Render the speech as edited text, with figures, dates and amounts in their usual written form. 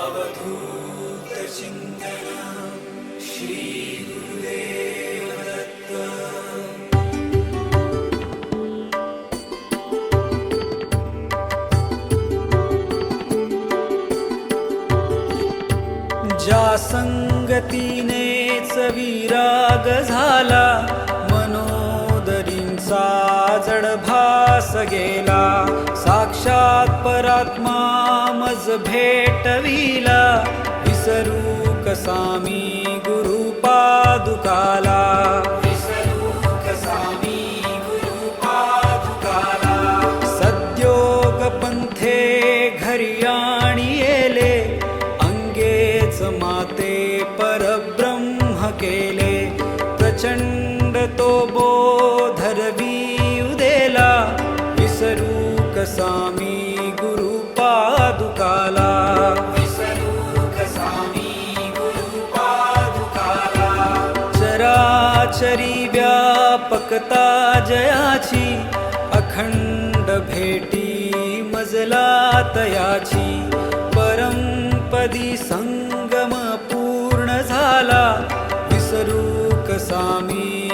अवधूत चिंतन श्री गुरुदेव दत्त. ज्या संगतीनेच विराग झाला, मनोदरींचा जड भास गेला. साक्षात परात्मा मज भेटविला, विसरू कसा मी गुरु पादुकाला. विसरू कसा मी गुरु पादुकाला. सद्योग पंथे घरी आणि येले, अंगेच माते परब्रह्म केले. प्रचंड तो बोधरवी उदेला, विसरू कसा मी गुरु पादुकाला. विसरू कसा मी गुरु पादुकाला. चराचरी व्यापकता जयाची, अखंड भेटी मजला तयाची. परमपदी संगम पूर्ण झाला, विसरू कसा मी